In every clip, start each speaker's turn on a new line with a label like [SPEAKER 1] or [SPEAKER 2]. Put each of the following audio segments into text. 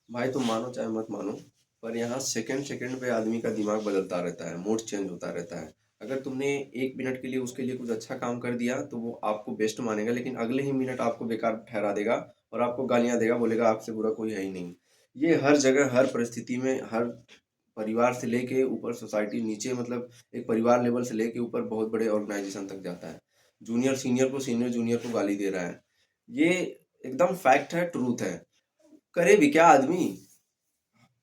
[SPEAKER 1] भाई तुम मानो चाहे मत मानो, पर यहाँ सेकंड सेकंड पे आदमी का दिमाग बदलता रहता है, मूड चेंज होता रहता है। अगर तुमने 1 मिनट के लिए उसके लिए कुछ अच्छा काम कर दिया तो वो आपको बेस्ट मानेगा, लेकिन अगले ही मिनट आपको बेकार ठहरा देगा और आपको गालियां देगा, बोलेगा आपसे बुरा कोई है ही नहीं। ये हर जगह हर परिस्थिति में, हर परिवार से लेके ऊपर सोसाइटी नीचे, मतलब एक परिवार लेवल से लेके ऊपर बहुत बड़े ऑर्गेनाइजेशन तक जाता है। जूनियर सीनियर को, सीनियर जूनियर को गाली दे रहा है। ये एकदम फैक्ट है, ट्रूथ है। करे भी क्या आदमी,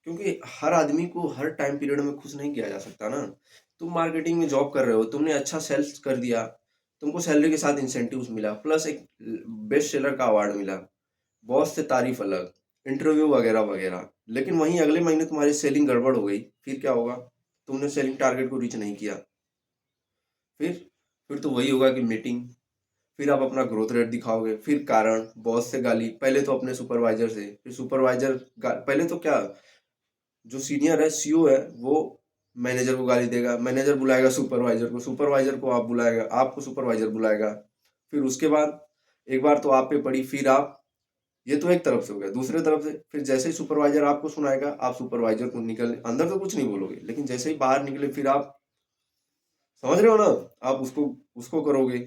[SPEAKER 1] क्योंकि हर आदमी को हर टाइम पीरियड में खुश नहीं किया जा सकता ना। तुम मार्केटिंग में जॉब कर रहे हो, तुमने अच्छा सेल्स कर दिया, तुमको सैलरी के साथ इंसेंटिव्स मिला, प्लस एक बेस्ट सेलर का अवार्ड मिला, बॉस से तारीफ अलग, इंटरव्यू वगैरह वगैरह। लेकिन वहीं अगले महीने तुम्हारी सेलिंग गड़बड़ हो गई, फिर क्या होगा? तुमने सेलिंग टारगेट को रीच नहीं किया, फिर फिर तो वही होगा कि मीटिंग, फिर आप अपना ग्रोथ रेट दिखाओगे, फिर कारण बॉस से गाली, पहले तो अपने सुपरवाइजर से, फिर सुपरवाइजर पहले तो क्या, जो सीनियर है, सीईओ है, वो मैनेजर को गाली देगा, मैनेजर बुलाएगा सुपरवाइजर को, सुपरवाइजर को आप बुलाएगा, आपको सुपरवाइजर बुलाएगा। फिर उसके बाद एक बार तो आप पे पड़ी, फिर आप, ये तो एक तरफ से हो गया। दूसरे तरफ से फिर जैसे ही सुपरवाइजर आपको सुनाएगा, आप सुपरवाइजर को निकल, अंदर तो कुछ नहीं बोलोगे, लेकिन जैसे ही बाहर निकले फिर आप, समझ रहे हो ना, आप उसको उसको करोगे।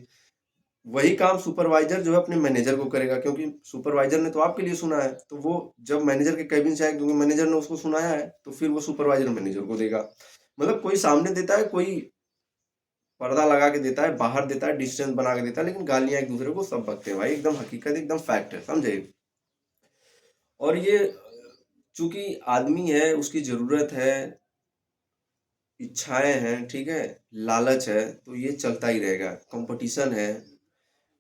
[SPEAKER 1] वही काम सुपरवाइजर जो है अपने मैनेजर को करेगा, क्योंकि सुपरवाइजर ने तो आपके लिए सुना है, तो वो जब मैनेजर के कैबिन से आए, क्योंकि मैनेजर ने उसको सुनाया है, तो फिर वो सुपरवाइजर मैनेजर को देगा। मतलब कोई सामने देता है, कोई पर्दा लगा के देता है, बाहर देता है, डिस्टेंस बना के देता है, लेकिन गालियां एक दूसरे को सब बकते हैं भाई। एकदम हकीकत, एकदम फैक्ट है, समझे? और ये चूंकि आदमी है, उसकी जरूरत है, इच्छाएं हैं, ठीक है, लालच है, तो ये चलता ही रहेगा। कंपटीशन है,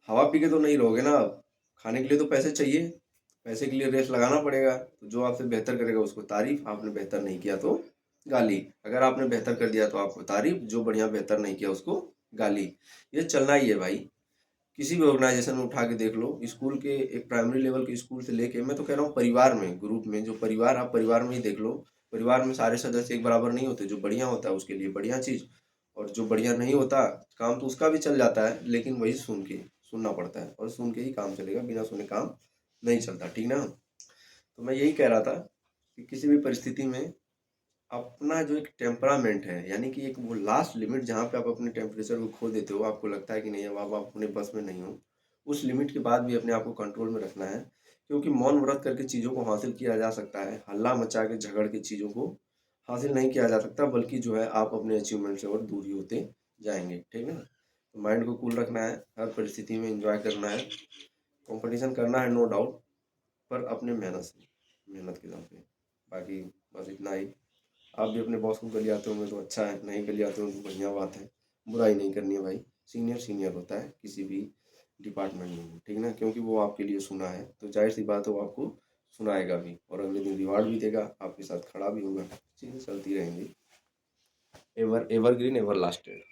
[SPEAKER 1] हवा पी के तो नहीं रहोगे ना आप, खाने के लिए तो पैसे चाहिए, पैसे के लिए रेस लगाना पड़ेगा। तो जो आपसे बेहतर करेगा उसको तारीफ, आपने बेहतर नहीं किया तो गाली। अगर आपने बेहतर कर दिया तो आपको तारीफ, जो बढ़िया बेहतर नहीं किया उसको गाली। ये चलना ही है भाई। किसी भी ऑर्गेनाइजेशन में उठा के देख लो, स्कूल के एक प्राइमरी लेवल के स्कूल से लेके, मैं तो कह रहा हूँ परिवार में, ग्रुप में, जो परिवार, आप परिवार में ही देख लो। परिवार में सारे सदस्य एक बराबर नहीं होते। जो बढ़िया होता है उसके लिए बढ़िया चीज, और जो बढ़िया नहीं होता, काम तो उसका भी चल जाता है, लेकिन वही सुनना पड़ता है, और सुन के ही काम चलेगा, बिना सुने काम नहीं चलता, ठीक ना? तो मैं यही कह रहा था कि किसी भी परिस्थिति में अपना जो एक टेम्परामेंट है, यानी कि एक वो लास्ट लिमिट जहाँ पे आप अपने टेम्परेचर को खो देते हो, आपको लगता है कि नहीं, अब आप अपने बस में नहीं हो, उस लिमिट के बाद भी अपने आप को कंट्रोल में रखना है। क्योंकि मौन व्रत करके चीज़ों को हासिल किया जा सकता है, हल्ला मचा के झगड़ के चीज़ों को हासिल नहीं किया जा सकता, बल्कि जो है आप अपने अचीवमेंट से और दूर ही होते जाएंगे, ठीक है ना? तो माइंड को कूल रखना है, हर परिस्थिति में इंजॉय करना है, कंपटीशन करना है नो डाउट, पर अपने मेहनत से, मेहनत के दम पे। बाकी बस इतना ही। आप भी अपने बॉस को गलियाते होंगे तो अच्छा है, नहीं गलियाते होंगे तो बढ़िया बात है। बुराई नहीं करनी है भाई, सीनियर सीनियर होता है किसी भी डिपार्टमेंट में, ठीक ना? क्योंकि वो आपके लिए सुना है, तो जाहिर सी बात है वो आपको सुनाएगा भी, और अगले दिन रिवार्ड भी देगा, आपके साथ खड़ा भी होगा। चीज़ें चलती रहेंगी, एवरग्रीन, एवर लास्टेड।